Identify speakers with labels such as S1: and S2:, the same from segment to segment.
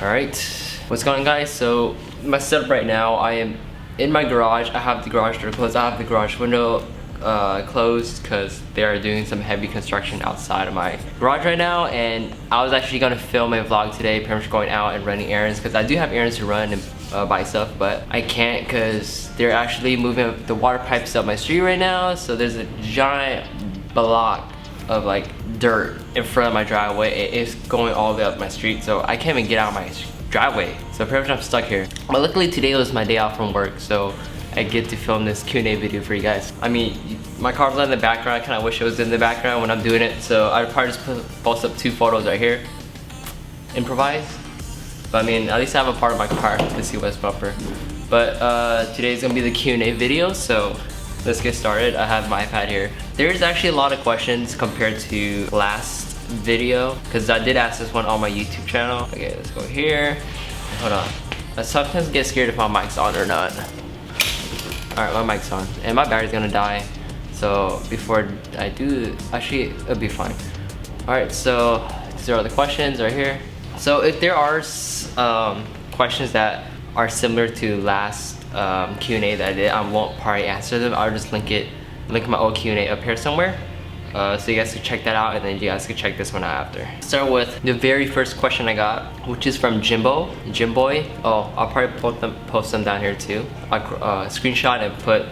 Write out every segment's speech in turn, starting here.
S1: Alright, what's going on, guys? So my setup right now, I am in my garage. I have the garage door closed. I have the garage window closed because they are doing some heavy construction outside of my garage right now, and I was actually going to film a vlog today, pretty much going out and running errands, because I do have errands to run and buy stuff, but I can't because they're actually moving the water pipes up my street right now. So there's a giant block of like dirt in front of my driveway. It is going all the way up my street, so I can't even get out of my driveway. So pretty much I'm stuck here. But luckily today was my day off from work, so I get to film this Q&A video for you guys. I mean, my car's not in the background. I kind of wish it was in the background when I'm doing it, so I'd probably just post up 2 photos right here. Improvise. But I mean, at least I have a part of my car to see what's bumper. But today's gonna be the Q&A video, so let's get started. I have my iPad here. There's actually a lot of questions compared to last video, because I did ask this one on my YouTube channel. Okay, let's go here. Hold on. I sometimes get scared if my mic's on or not. Alright, my mic's on. And my battery's gonna die. So before I do, actually, it'll be fine. Alright, so these are all the questions right here. So if there are questions that are similar to last Q&A that I did, I won't probably answer them. I'll just link my old Q&A up here somewhere, so you guys can check that out, and then you guys can check this one out after. Start with the very first question I got, which is from Jimboy. Oh, I'll probably post them down here too. I'll screenshot and put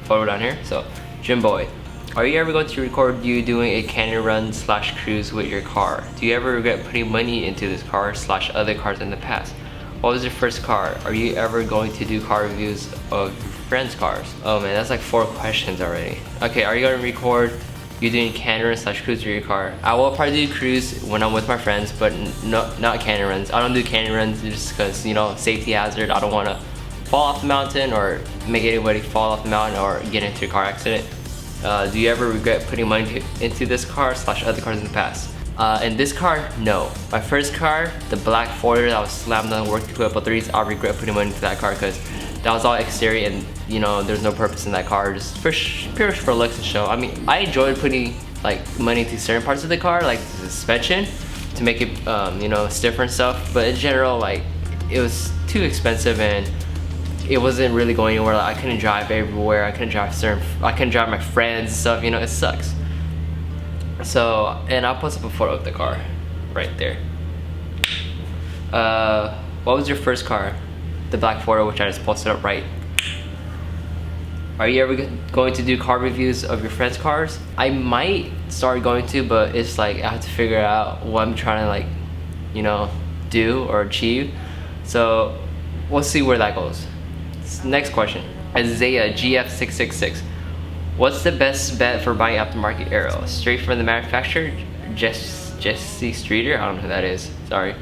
S1: photo down here. So Jimboy, are you ever going to record you doing a canyon run / cruise with your car? Do you ever regret putting money into this car / other cars in the past? What was your first car? Are you ever going to do car reviews of friends' cars? Oh man, that's like 4 questions already. Okay, are you gonna record you doing canyon run / cruise with your car? I will probably do cruise when I'm with my friends, but not canyon runs. I don't do canyon runs just because, you know, safety hazard. I don't want to fall off the mountain or make anybody fall off the mountain or get into a car accident. Do you ever regret putting money into this car / other cars in the past? In this car, no. My first car, the black 4-liter that was slammed on work equipped 3s, I regret putting money into that car because that was all exterior and, you know, there's no purpose in that car, just pure for looks and show. I mean, I enjoyed putting like money into certain parts of the car, like the suspension, to make it, you know, stiffer and stuff. But in general, like, it was too expensive and it wasn't really going anywhere. Like, I couldn't drive everywhere. I couldn't drive my friends and stuff. You know, it sucks. So, and I'll post up a photo of the car right there. What was your first car? The black 4, which I just posted up right. Are you ever going to do car reviews of your friends' cars? I might start going to, but it's like I have to figure out what I'm trying to, like, you know, do or achieve. So we'll see where that goes. Next question. Isaiah GF666. What's the best bet for buying aftermarket aero? Straight from the manufacturer? Jesse Streeter? I don't know who that is. Sorry.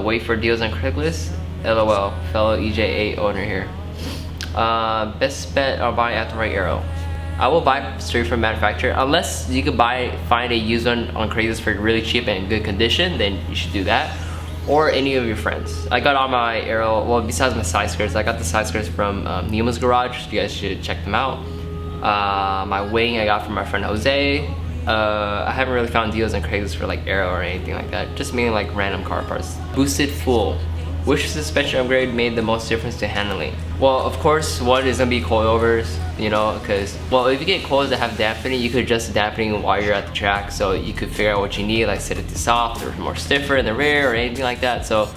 S1: Wait for deals on Craigslist? LOL. Fellow EJ8 owner here. Best bet on buying aftermarket aero. I will buy straight from manufacturer. Unless you could find a used one on Craigslist for really cheap and in good condition, then you should do that. Or any of your friends. I got all my aero, well, besides my side skirts, I got the side skirts from Nemo's Garage. You guys should check them out. My wing I got from my friend Jose. I haven't really found deals on Craigslist for like aero or anything like that. Just mainly like random car parts. Boosted full. Which suspension upgrade made the most difference to handling? Well, of course, one is gonna be coilovers, you know, because, well, if you get coils that have dampening, you could adjust the dampening while you're at the track, so you could figure out what you need, like set it to soft or more stiffer in the rear or anything like that. So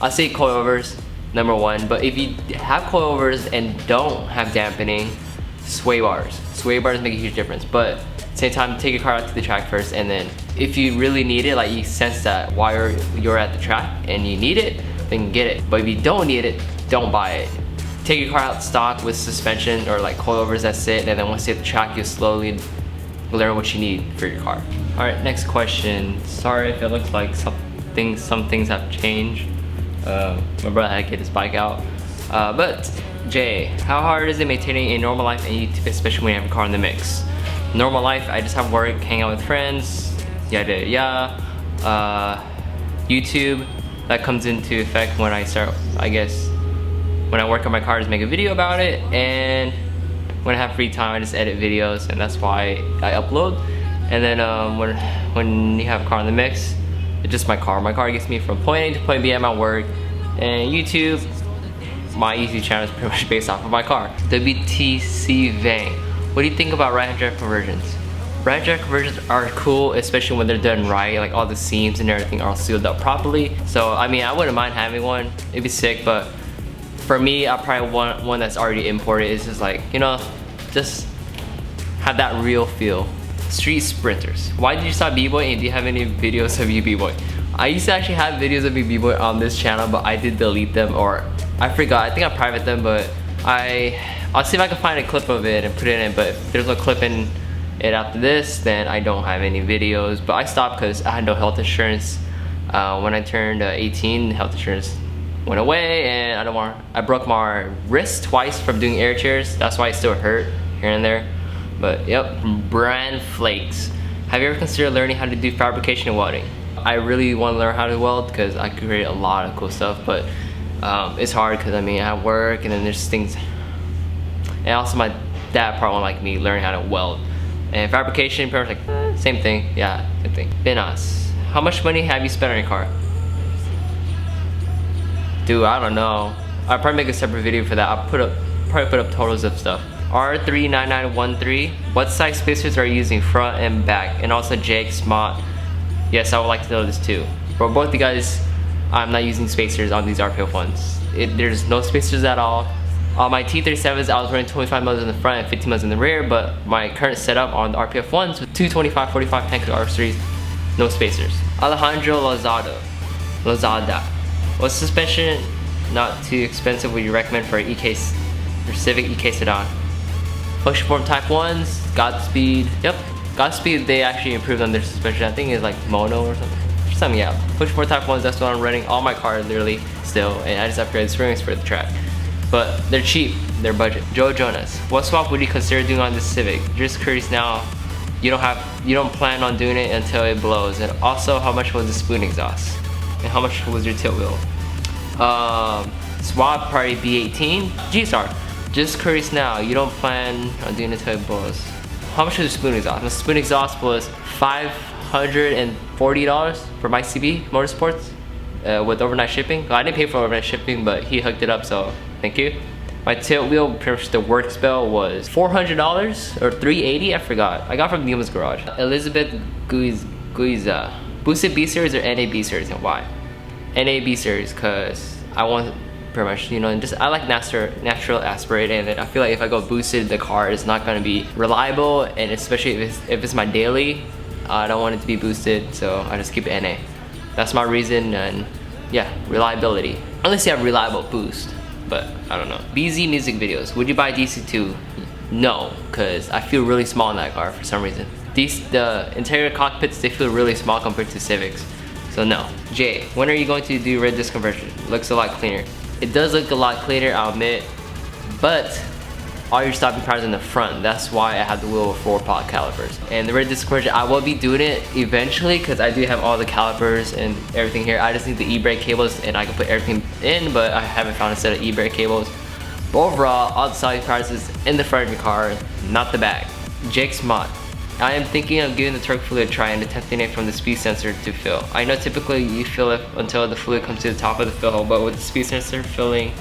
S1: I'll say coilovers, number 1. But if you have coilovers and don't have dampening, sway bars. Sway bars make a huge difference. But at the same time, take your car out to the track first, and then if you really need it, like you sense that while you're at the track and you need it, then get it. But if you don't need it, don't buy it. Take your car out stock with suspension or like coilovers, that's it, and then once you hit the track, you'll slowly learn what you need for your car. Alright, next question. Sorry if it looks like some things have changed. My brother had to get his bike out. But Jay, how hard is it maintaining a normal life and YouTube, especially when you have a car in the mix? Normal life, I just have work, hang out with friends, yada yada. YouTube, that comes into effect when I start, I guess, when I work on my car, just make a video about it, and when I have free time, I just edit videos, and that's why I upload. And then when you have a car in the mix, It's just my car. My car gets me from point A to point B at my work. And YouTube, my YouTube channel is pretty much based off of my car. WTC Vang. What do you think about right-hand drive conversions? Right-hand drive conversions are cool, especially when they're done right. Like all the seams and everything are sealed up properly. So I mean, I wouldn't mind having one. It'd be sick, but for me, I probably want one that's already imported. It's just like, you know, just have that real feel. Street sprinters. Why did you stop b-boy, and do you have any videos of you b-boy? I used to actually have videos of me b-boy on this channel, but I did delete them, or I forgot. I think I private them, but I'll see if I can find a clip of it and put it in, but if there's no clip in it after this, then I don't have any videos. But I stopped because I had no health insurance. When I turned 18, health insurance went away, and I broke my wrist twice from doing air chairs. That's why it still hurt here and there. But yep, brand flakes. Have you ever considered learning how to do fabrication and welding? I really want to learn how to weld because I could create a lot of cool stuff, but it's hard because I mean I have work, and then there's things, and also my dad probably won't like me learning how to weld. And fabrication, pretty much like same thing. Yeah, same thing. Binas. How much money have you spent on your car? Dude, I don't know. I'll probably make a separate video for that. I'll probably put up totals of stuff. R39913. What size spacers are you using, front and back? And also JX Mod. Yes, I would like to know this too. For both you guys, I'm not using spacers on these RPF ones. There's no spacers at all. On my T37s, I was running 25 mils in the front and 15 mils in the rear, but my current setup on the RPF ones with 225, 45 tank R3s, no spacers. Alejandro Lozada. What suspension not too expensive would you recommend for your Civic EK sedan? Push form type 1s, Godspeed. Yep, Godspeed, they actually improved on their suspension. I think it's like mono or something. Yeah, push form type 1s, that's what I'm running all my cars literally still, and I just upgraded the springs for the track. But they're cheap, they're budget. Joe Jonas, what swap would you consider doing on the Civic? Just curious now, you don't plan on doing it until it blows. And also, how much was the spoon exhaust? And how much was your tilt wheel? Swap probably B18. G-Star. Just curious now, you don't plan on doing it until it blows. How much was the spoon exhaust? The spoon exhaust was $540 for my CB Motorsports with overnight shipping. Well, I didn't pay for overnight shipping, but he hooked it up, so thank you. My tilt wheel, pretty much the work spell, was $400 or $380, I forgot. I got from Nima's garage. Elizabeth Guiza. Boosted B series or NA B series, and why? NA B series, cause I want pretty much, you know, just I like natural aspirated, and then I feel like if I go boosted, the car is not gonna be reliable, and especially if it's my daily, I don't want it to be boosted, so I just keep it NA. That's my reason, and yeah, reliability. Unless you have reliable boost, but I don't know. BZ music videos, would you buy DC2? No, cause I feel really small in that car for some reason. The interior cockpits, they feel really small compared to Civics, so no. Jay, when are you going to do red disc conversion? Looks a lot cleaner. It does look a lot cleaner, I'll admit, but all your stopping power is in the front. That's why I have the wheel with 4-pot calipers. And the red disc conversion, I will be doing it eventually because I do have all the calipers and everything here. I just need the e-brake cables and I can put everything in, but I haven't found a set of e-brake cables. But overall, all the stopping power is in the front of your car, not the back. Jake's Mod. I am thinking of giving the torque fluid a try and attempting it from the speed sensor to fill. I know typically you fill it until the fluid comes to the top of the fill hole, but with the speed sensor filling,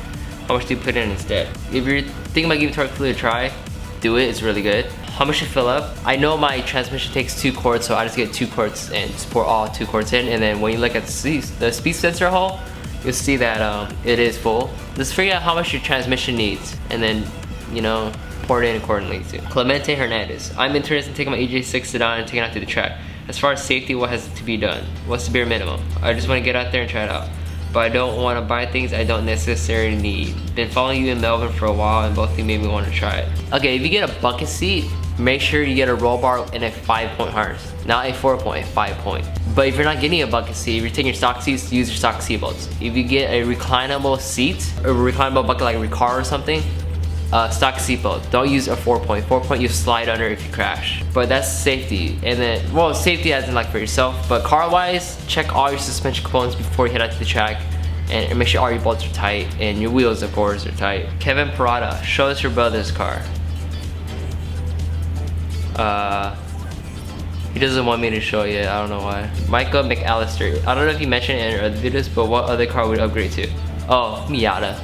S1: how much do you put in instead? If you're thinking about giving torque fluid a try, do it, it's really good. How much to fill up? I know my transmission takes 2 quarts, so I just get 2 quarts and just pour all 2 quarts in, and then when you look at the speed sensor hole, you'll see that it is full. Just figure out how much your transmission needs, and then, you know, pour it in accordingly too. Clemente Hernandez. I'm interested in taking my EJ6 sedan and taking it out to the track. As far as safety, what has to be done? What's the bare minimum? I just want to get out there and try it out. But I don't want to buy things I don't necessarily need. Been following you in Melbourne for a while and both of you made me want to try it. Okay, if you get a bucket seat, make sure you get a roll bar and a 5-point harness. Not a 4-point, a 5-point. But if you're not getting a bucket seat, if you're taking your stock seats, use your stock seat belts. If you get a reclinable seat, or a reclinable bucket like a car or something, stock seatbelt. Don't use a 4-point. 4-point you slide under if you crash. But that's safety. And then, well, safety as in like for yourself, but car-wise, check all your suspension components before you head out to the track, and make sure all your bolts are tight, and your wheels, of course, are tight. Kevin Parada, show us your brother's car. He doesn't want me to show it. I don't know why. Michael McAllister. I don't know if you mentioned it in other videos, but what other car would upgrade to? Oh, Miata.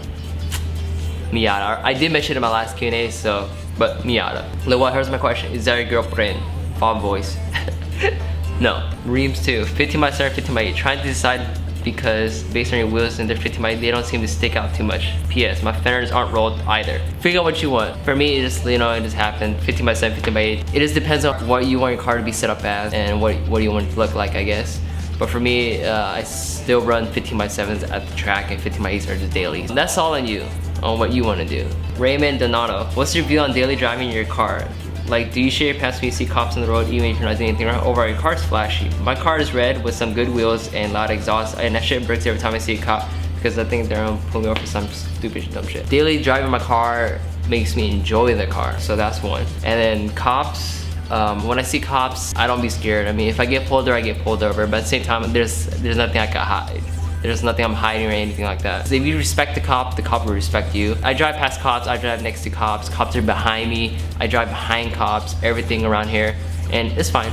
S1: Miata. I did mention it in my last Q&A, so, but Miata. Look, what? Here's my question. Is that your girlfriend? Fog voice. No. Reams too. 15x7, 15x8. Trying to decide because based on your wheels and their 15x8, they don't seem to stick out too much. PS, my fenders aren't rolled either. Figure out what you want. For me, it just, you know, it just happened. 15x7, 15x8. It just depends on what you want your car to be set up as and what you want it to look like, I guess. But for me, I still run 15x7s at the track and 15x8s are just dailies. That's all on you, on what you want to do. Raymond Donato, what's your view on daily driving your car? Like, do you share your pants when you see cops on the road even if you're not doing anything wrong? Overall, your car's flashy. My car is red with some good wheels and loud exhaust, and that shit breaks every time I see a cop because I think they're gonna pull me over for some stupid dumb shit. Daily driving my car makes me enjoy the car, so that's one. And then cops, when I see cops, I don't be scared. I mean, if I get pulled over, I get pulled over, but at the same time, there's nothing I can hide. There's nothing I'm hiding or anything like that. So if you respect the cop will respect you. I drive past cops, I drive next to cops, cops are behind me, I drive behind cops, everything around here, and it's fine.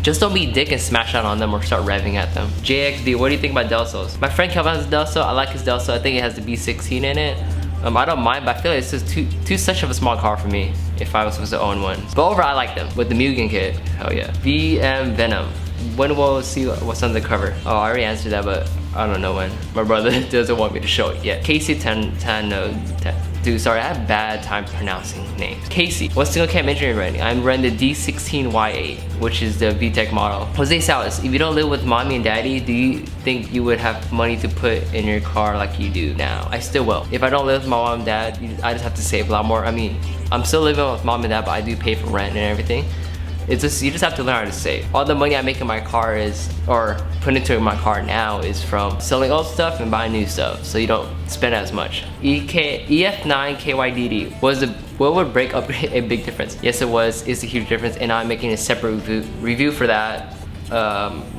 S1: Just don't be a dick and smash out on them or start revving at them. JXD, what do you think about Delsos? My friend Kelvin has a Delso, I like his Delso, I think it has the B16 in it. I don't mind, but I feel like it's just too such of a small car for me if I was supposed to own one. But overall, I like them. With the Mugen kit, hell yeah. VM Venom. When we'll see what's on the cover? Oh, I already answered that, but I don't know when. My brother doesn't want me to show it yet. Casey dude, sorry, I have bad time pronouncing names. Casey, what single cam engine are you running? I'm running the D16Y8, which is the VTEC model. Jose Salas, if you don't live with mommy and daddy, do you think you would have money to put in your car like you do now? I still will. If I don't live with my mom and dad, I just have to save a lot more. I mean, I'm still living with mom and dad, but I do pay for rent and everything. It's just, you just have to learn how to save. All the money I make in my car or put into my car now is from selling old stuff and buying new stuff, so you don't spend as much. EF9KYDD, what would break up a big difference? Yes, it was. It's a huge difference, and I'm making a separate review for that.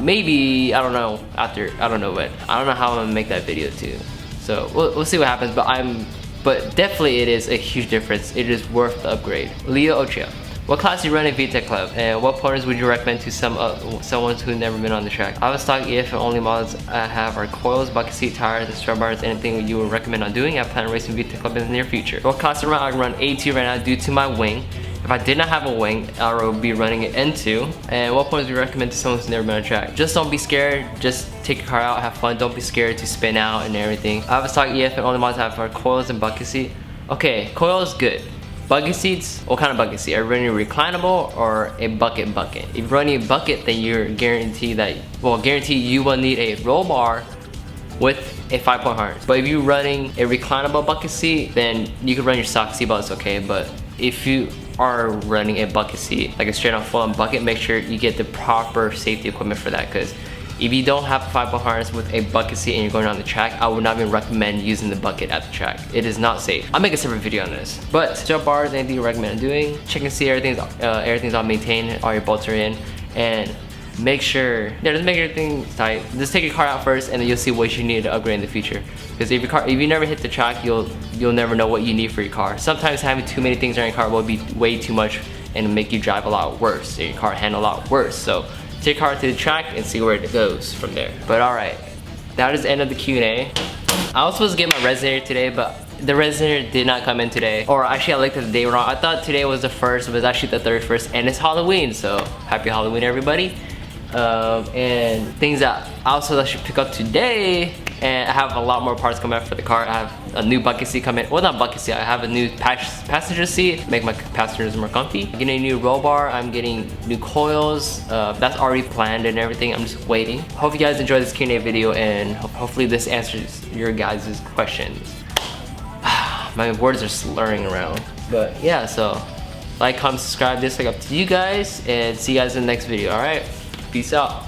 S1: Maybe, I don't know, after, I don't know when. I don't know how I'm gonna make that video too. So we'll see what happens, but definitely it is a huge difference. It is worth the upgrade. Leo Ochoa. What class do you run in VTEC Club, and what pointers would you recommend to someone who's never been on the track? I have a stock EF and only models I have are coils, bucket seat, tires, and strut bars. Anything you would recommend on doing? I plan on racing VTEC Club in the near future. What class to run? I run A2 right now due to my wing. If I did not have a wing, I would be running an N2. And what pointers would you recommend to someone who's never been on a track? Just don't be scared. Just take your car out, have fun. Don't be scared to spin out and everything. I have a stock EF and only models I have are coils and bucket seat. Okay, coil is good. Bucket seats, what kind of bucket seat? Are you running a reclinable or a bucket? If you're running a bucket, then you're guaranteed you will need a roll bar with a 5-point harness. But if you're running a reclinable bucket seat, then you can run your stock seatbelt, it's okay. But if you are running a bucket seat, like a straight on full-on bucket, make sure you get the proper safety equipment for that, because if you don't have a 5-point harness with a bucket seat and you're going around the track, I would not even recommend using the bucket at the track. It is not safe. I'll make a separate video on this. But strut bars, anything you recommend doing? Check and see everything's all maintained, all your bolts are in, and make sure, just make everything tight. Just take your car out first, and then you'll see what you need to upgrade in the future. Because if you never hit the track, you'll never know what you need for your car. Sometimes having too many things on your car will be way too much and make you drive a lot worse, and your car handle a lot worse. So take your car to the track and see where it goes from there. But alright, that is the end of the Q&A. I was supposed to get my resonator today, but the resonator did not come in today. Or actually, I looked at the day wrong. I thought today was the 1st, but it's actually the 31st, and it's Halloween, so happy Halloween, everybody. And things that I should pick up today, and I have a lot more parts coming out for the car. I have a new bucket seat coming, well, not bucket seat, I have a new passenger seat, make my passengers more comfy. I'm getting a new roll bar, I'm getting new coils, that's already planned and everything, I'm just waiting. Hope you guys enjoyed this Q&A video, and hopefully this answers your guys' questions. My words are slurring around, but yeah, so like, comment, subscribe, dislike, up to you guys, and see you guys in the next video. Alright, peace out.